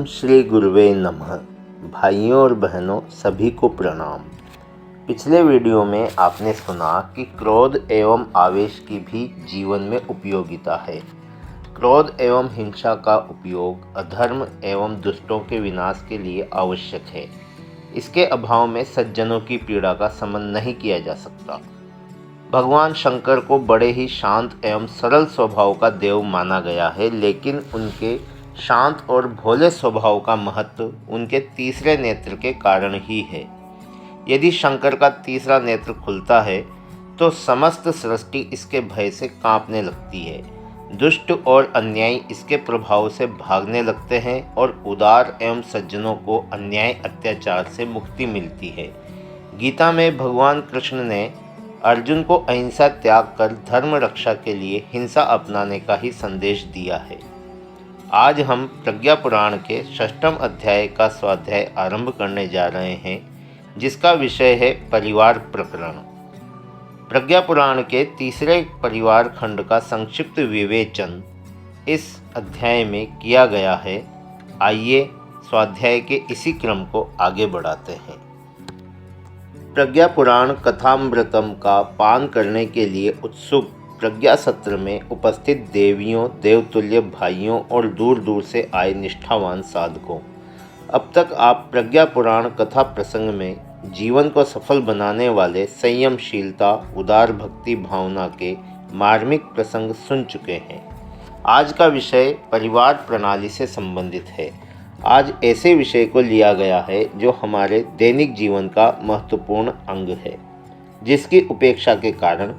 ओम श्री गुरुवे नमः। भाइयों और बहनों सभी को प्रणाम। पिछले वीडियो में आपने सुना कि क्रोध एवं आवेश की भी जीवन में उपयोगिता है। क्रोध एवं हिंसा का उपयोग अधर्म एवं दुष्टों के विनाश के लिए आवश्यक है। इसके अभाव में सज्जनों की पीड़ा का शमन नहीं किया जा सकता। भगवान शंकर को बड़े ही शांत एवं सरल स्वभाव का देव माना गया है, लेकिन उनके शांत और भोले स्वभाव का महत्व उनके तीसरे नेत्र के कारण ही है। यदि शंकर का तीसरा नेत्र खुलता है तो समस्त सृष्टि इसके भय से कांपने लगती है। दुष्ट और अन्यायी इसके प्रभाव से भागने लगते हैं और उदार एवं सज्जनों को अन्याय अत्याचार से मुक्ति मिलती है। गीता में भगवान कृष्ण ने अर्जुन को अहिंसा त्याग कर धर्म रक्षा के लिए हिंसा अपनाने का ही संदेश दिया है। आज हम प्रज्ञा पुराण के 6वें अध्याय का स्वाध्याय आरंभ करने जा रहे हैं, जिसका विषय है परिवार प्रकरण। प्रज्ञा पुराण के तीसरे परिवार खंड का संक्षिप्त विवेचन इस अध्याय में किया गया है। आइए स्वाध्याय के इसी क्रम को आगे बढ़ाते हैं। प्रज्ञा पुराण कथामृतम का पान करने के लिए उत्सुक प्रज्ञा सत्र में उपस्थित देवियों, देवतुल्य भाइयों और दूर दूर से आए निष्ठावान साधकों, अब तक आप प्रज्ञा पुराण कथा प्रसंग में जीवन को सफल बनाने वाले संयमशीलता, उदार भक्ति भावना के मार्मिक प्रसंग सुन चुके हैं। आज का विषय परिवार प्रणाली से संबंधित है। आज ऐसे विषय को लिया गया है जो हमारे दैनिक जीवन का महत्वपूर्ण अंग है, जिसकी उपेक्षा के कारण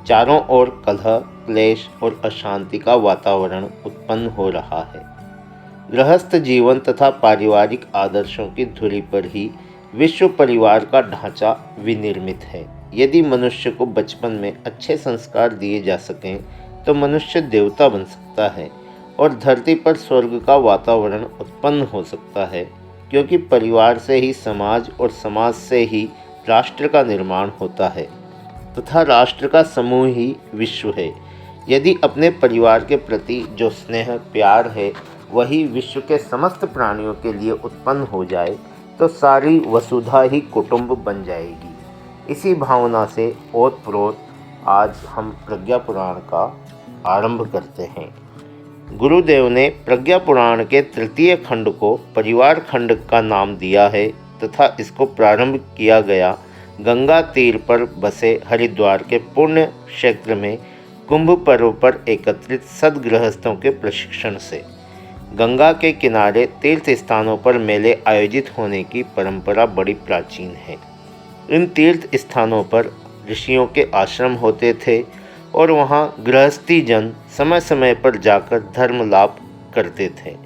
चारों ओर कलह, क्लेश और अशांति का वातावरण उत्पन्न हो रहा है। गृहस्थ जीवन तथा पारिवारिक आदर्शों की धुरी पर ही विश्व परिवार का ढांचा विनिर्मित है। यदि मनुष्य को बचपन में अच्छे संस्कार दिए जा सकें तो मनुष्य देवता बन सकता है और धरती पर स्वर्ग का वातावरण उत्पन्न हो सकता है, क्योंकि परिवार से ही समाज और समाज से ही राष्ट्र का निर्माण होता है तथा राष्ट्र का समूह ही विश्व है। यदि अपने परिवार के प्रति जो स्नेह प्यार है वही विश्व के समस्त प्राणियों के लिए उत्पन्न हो जाए तो सारी वसुधा ही कुटुंब बन जाएगी। इसी भावना से ओतप्रोत आज हम प्रज्ञा पुराण का आरंभ करते हैं। गुरुदेव ने प्रज्ञा पुराण के तृतीय खंड को परिवार खंड का नाम दिया है तथा इसको प्रारंभ किया गया गंगा तीर पर बसे हरिद्वार के पुण्य क्षेत्र में कुंभ पर्व पर एकत्रित सद्गृहस्थों के प्रशिक्षण से। गंगा के किनारे तीर्थ स्थानों पर मेले आयोजित होने की परंपरा बड़ी प्राचीन है। इन तीर्थ स्थानों पर ऋषियों के आश्रम होते थे और वहाँ गृहस्थी जन समय समय पर जाकर धर्म लाभ करते थे।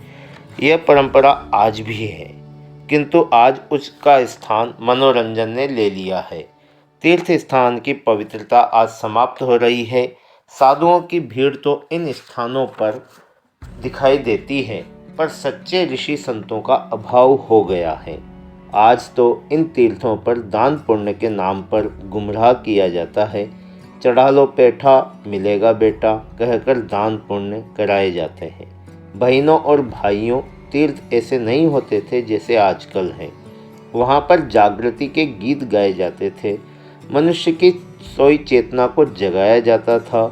यह परंपरा आज भी है, किंतु आज उसका स्थान मनोरंजन ने ले लिया है। तीर्थ स्थान की पवित्रता आज समाप्त हो रही है। साधुओं की भीड़ तो इन स्थानों पर दिखाई देती है, पर सच्चे ऋषि संतों का अभाव हो गया है। आज तो इन तीर्थों पर दान पुण्य के नाम पर गुमराह किया जाता है। चढ़ा लो पेठा मिलेगा बेटा कहकर दान पुण्य कराए जाते हैं। बहनों और भाइयों, तीर्थ ऐसे नहीं होते थे जैसे आजकल हैं। वहाँ पर जागृति के गीत गाए जाते थे, मनुष्य की सोई चेतना को जगाया जाता था।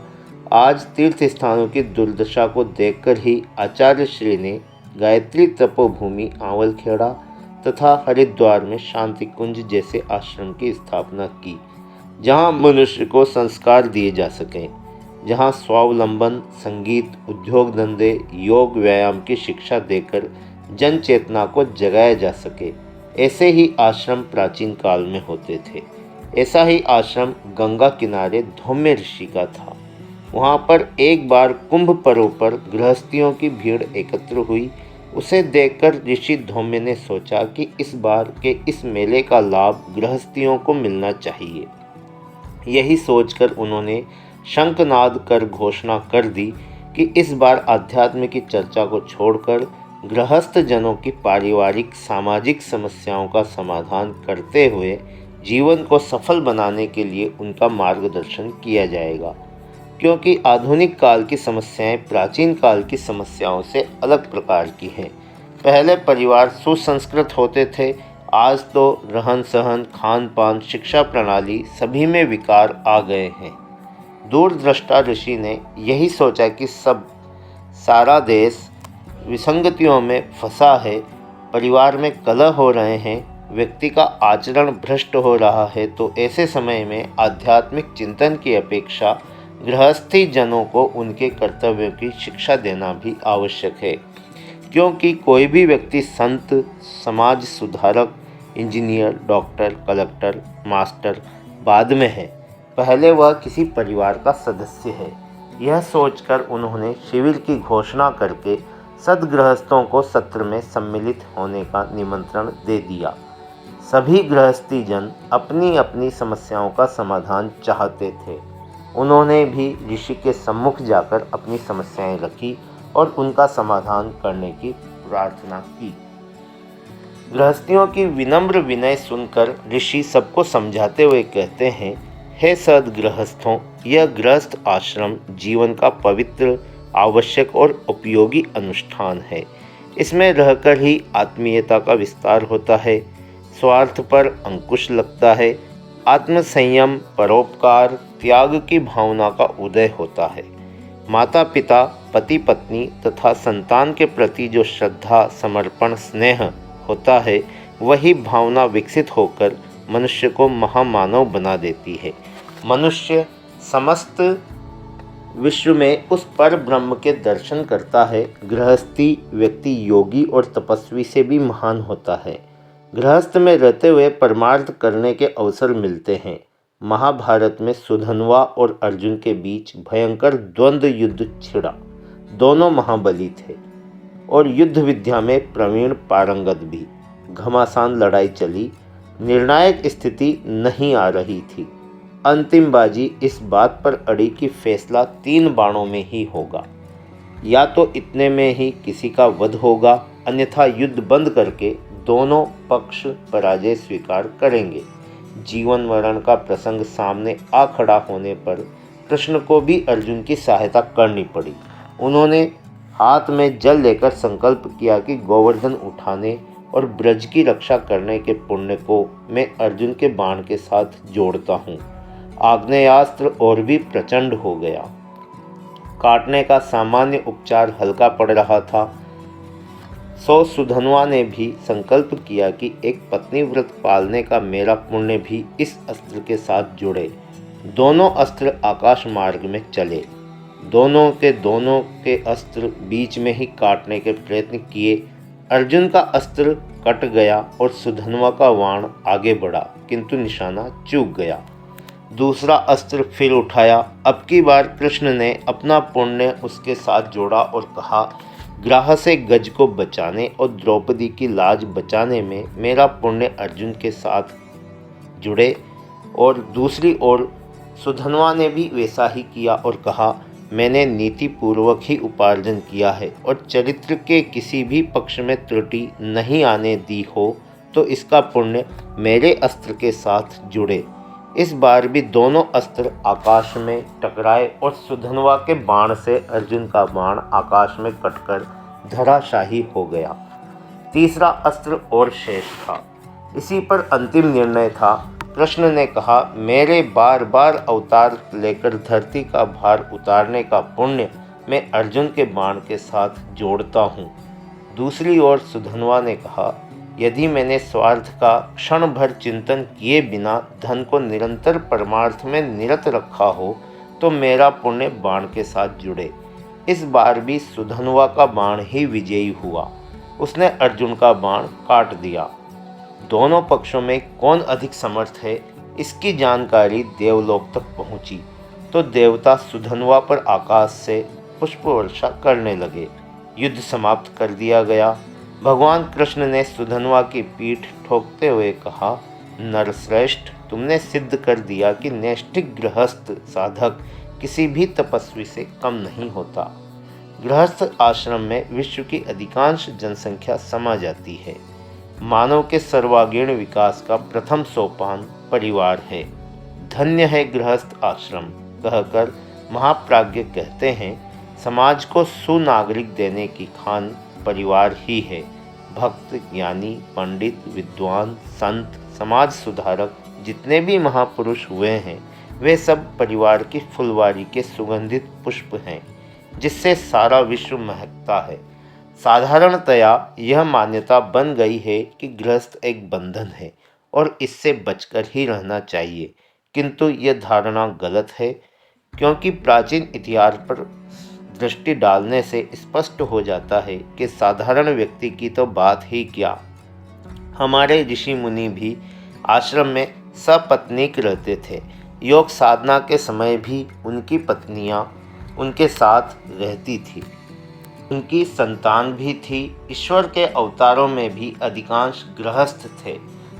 आज तीर्थ स्थानों की दुर्दशा को देखकर ही आचार्य श्री ने गायत्री तपोभूमि आंवलखेड़ा तथा हरिद्वार में शांति कुंज जैसे आश्रम की स्थापना की, जहाँ मनुष्य को संस्कार दिए जा सकें, जहाँ स्वावलंबन, संगीत, उद्योग धंधे, योग व्यायाम की शिक्षा देकर जन चेतना को जगाया जा सके। ऐसे ही आश्रम प्राचीन काल में होते थे। ऐसा ही आश्रम गंगा किनारे धौम्य ऋषि का था। वहाँ पर एक बार कुंभ पर्व पर गृहस्थियों की भीड़ एकत्र हुई। उसे देखकर ऋषि धौम्य ने सोचा कि इस बार के इस मेले का लाभ गृहस्थियों को मिलना चाहिए। यही सोचकर उन्होंने शंखनाद कर घोषणा कर दी कि इस बार आध्यात्म की चर्चा को छोड़कर गृहस्थ जनों की पारिवारिक सामाजिक समस्याओं का समाधान करते हुए जीवन को सफल बनाने के लिए उनका मार्गदर्शन किया जाएगा, क्योंकि आधुनिक काल की समस्याएं प्राचीन काल की समस्याओं से अलग प्रकार की हैं। पहले परिवार सुसंस्कृत होते थे, आज तो रहन सहन, खान पान, शिक्षा प्रणाली सभी में विकार आ गए हैं। दूरदृष्टा ऋषि ने यही सोचा कि सारा देश विसंगतियों में फंसा है, परिवार में कलह हो रहे हैं, व्यक्ति का आचरण भ्रष्ट हो रहा है, तो ऐसे समय में आध्यात्मिक चिंतन की अपेक्षा गृहस्थी जनों को उनके कर्तव्यों की शिक्षा देना भी आवश्यक है। क्योंकि कोई भी व्यक्ति संत, समाज सुधारक, इंजीनियर, डॉक्टर, कलेक्टर, मास्टर बाद में है, पहले वह किसी परिवार का सदस्य है। यह सोचकर उन्होंने शिविर की घोषणा करके सद्गृहस्थों को सत्र में सम्मिलित होने का निमंत्रण दे दिया। सभी गृहस्थी जन अपनी अपनी समस्याओं का समाधान चाहते थे। उन्होंने भी ऋषि के सम्मुख जाकर अपनी समस्याएं रखी और उनका समाधान करने की प्रार्थना की। गृहस्थियों की विनम्र विनय सुनकर ऋषि सबको समझाते हुए कहते हैं, हे सद्गृहस्थों, यह गृहस्थ आश्रम जीवन का पवित्र, आवश्यक और उपयोगी अनुष्ठान है। इसमें रहकर ही आत्मीयता का विस्तार होता है, स्वार्थ पर अंकुश लगता है, आत्मसंयम, परोपकार, त्याग की भावना का उदय होता है। माता पिता, पति पत्नी तथा संतान के प्रति जो श्रद्धा, समर्पण, स्नेह होता है, वही भावना विकसित होकर मनुष्य को महामानव बना देती है। मनुष्य समस्त विश्व में उस पर ब्रह्म के दर्शन करता है। गृहस्थी व्यक्ति योगी और तपस्वी से भी महान होता है। गृहस्थ में रहते हुए परमार्थ करने के अवसर मिलते हैं। महाभारत में सुधन्वा और अर्जुन के बीच भयंकर द्वंद्व युद्ध छिड़ा। दोनों महाबली थे और युद्ध विद्या में प्रवीण, पारंगत भी। घमासान लड़ाई चली, निर्णायक स्थिति नहीं आ रही थी। अंतिम बाजी इस बात पर अड़ी कि फैसला 3 बाणों में ही होगा। या तो इतने में ही किसी का वध होगा, अन्यथा युद्ध बंद करके दोनों पक्ष पराजय स्वीकार करेंगे। जीवन मरण का प्रसंग सामने आ खड़ा होने पर कृष्ण को भी अर्जुन की सहायता करनी पड़ी। उन्होंने हाथ में जल लेकर संकल्प किया कि गोवर्धन उठाने और ब्रज की रक्षा करने के पुण्य को मैं अर्जुन के बाण के साथ जोड़ता हूँ। आग्नेयास्त्र और भी प्रचंड हो गया। काटने का सामान्य उपचार हल्का पड़ रहा था। सो सुधन्वा ने भी संकल्प किया कि एक पत्नी व्रत पालने का मेरा पुण्य भी इस अस्त्र के साथ जुड़े। दोनों अस्त्र आकाश मार्ग में चले। दोनों के अस्त्र बीच में ही काटने के प्रयत्न किए। अर्जुन का अस्त्र कट गया और सुधन्वा का बाण आगे बढ़ा, किंतु निशाना चूक गया। दूसरा अस्त्र फिर उठाया। अब की बार कृष्ण ने अपना पुण्य उसके साथ जोड़ा और कहा, ग्राह से गज को बचाने और द्रौपदी की लाज बचाने में मेरा पुण्य अर्जुन के साथ जुड़े। और दूसरी ओर सुधन्वा ने भी वैसा ही किया और कहा, मैंने नीति पूर्वक ही उपार्जन किया है और चरित्र के किसी भी पक्ष में त्रुटि नहीं आने दी हो, तो इसका पुण्य मेरे अस्त्र के साथ जुड़े। इस बार भी दोनों अस्त्र आकाश में टकराए और सुधन्वा के बाण से अर्जुन का बाण आकाश में कटकर धराशाही हो गया। तीसरा अस्त्र और शेष था। इसी पर अंतिम निर्णय था। कृष्ण ने कहा, मेरे बार बार अवतार लेकर धरती का भार उतारने का पुण्य मैं अर्जुन के बाण के साथ जोड़ता हूँ। दूसरी ओर सुधन्वा ने कहा, यदि मैंने स्वार्थ का क्षण भर चिंतन किए बिना धन को निरंतर परमार्थ में निरत रखा हो, तो मेरा पुण्य बाण के साथ जुड़े। इस बार भी सुधन्वा का बाण ही विजयी हुआ। उसने अर्जुन का बाण काट दिया। दोनों पक्षों में कौन अधिक समर्थ है, इसकी जानकारी देवलोक तक पहुंची तो देवता सुधन्वा पर आकाश से पुष्प वर्षा करने लगे। युद्ध समाप्त कर दिया गया। भगवान कृष्ण ने सुधन्वा की पीठ ठोकते हुए कहा, नरश्रेष्ठ, तुमने सिद्ध कर दिया कि नैष्ठिक गृहस्थ साधक किसी भी तपस्वी से कम नहीं होता। गृहस्थ आश्रम में विश्व की अधिकांश जनसंख्या समा जाती है। मानव के सर्वांगीण विकास का प्रथम सोपान परिवार है। धन्य है गृहस्थ आश्रम कहकर महाप्राज्ञ कहते हैं, समाज को सुनागरिक देने की खान परिवार ही है। भक्त, ज्ञानी, पंडित, विद्वान, संत, समाज सुधारक जितने भी महापुरुष हुए हैं वे सब परिवार की फुलवारी के सुगंधित पुष्प हैं जिससे सारा विश्व महकता है। साधारणतया यह मान्यता बन गई है कि गृहस्थ एक बंधन है और इससे बचकर ही रहना चाहिए, किंतु यह धारणा गलत है क्योंकि प्राचीन इतिहास पर दृष्टि डालने से स्पष्ट हो जाता है कि साधारण व्यक्ति की तो बात ही क्या, हमारे ऋषि मुनि भी आश्रम में सपत्नीक रहते थे। योग साधना के समय भी उनकी पत्नियां उनके साथ रहती थी, उनकी संतान भी थी। ईश्वर के अवतारों में भी अधिकांश गृहस्थ थे।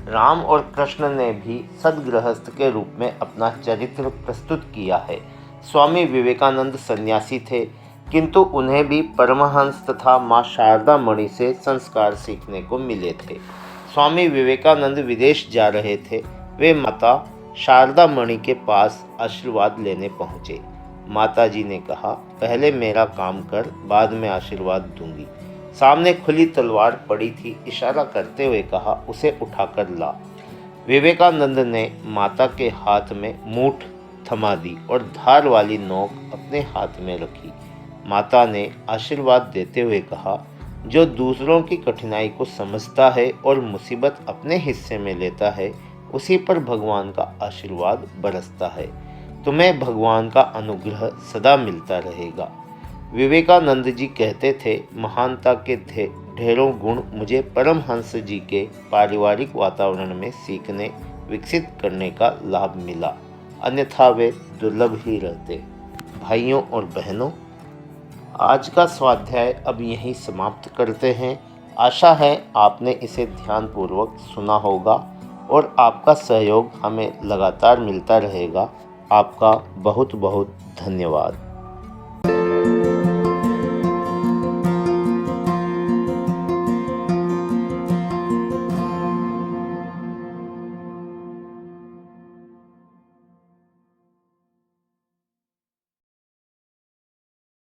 राम और कृष्ण ने भी सद्गृहस्थ के रूप में अपना चरित्र प्रस्तुत किया है। स्वामी विवेकानंद सन्यासी थे, किंतु उन्हें भी परमहंस तथा माँ शारदा मणि से संस्कार सीखने को मिले थे। स्वामी विवेकानंद विदेश जा रहे थे। वे माता शारदा मणि के पास आशीर्वाद लेने पहुँचे। माता जी ने कहा, पहले मेरा काम कर, बाद में आशीर्वाद दूंगी। सामने खुली तलवार पड़ी थी। इशारा करते हुए कहा, उसे उठाकर ला। विवेकानंद ने माता के हाथ में मूठ थमा दी और धार वाली नोक अपने हाथ में रखी। माता ने आशीर्वाद देते हुए कहा, जो दूसरों की कठिनाई को समझता है और मुसीबत अपने हिस्से में लेता है, उसी पर भगवान का आशीर्वाद बरसता है। तुम्हें भगवान का अनुग्रह सदा मिलता रहेगा। विवेकानंद जी कहते थे, महानता के ढेरों गुण मुझे परमहंस जी के पारिवारिक वातावरण में सीखने विकसित करने का लाभ मिला, अन्यथा वे दुर्लभ ही रहते। भाइयों और बहनों, आज का स्वाध्याय अब यहीं समाप्त करते हैं। आशा है आपने इसे ध्यानपूर्वक सुना होगा और आपका सहयोग हमें लगातार मिलता रहेगा। आपका बहुत बहुत धन्यवाद।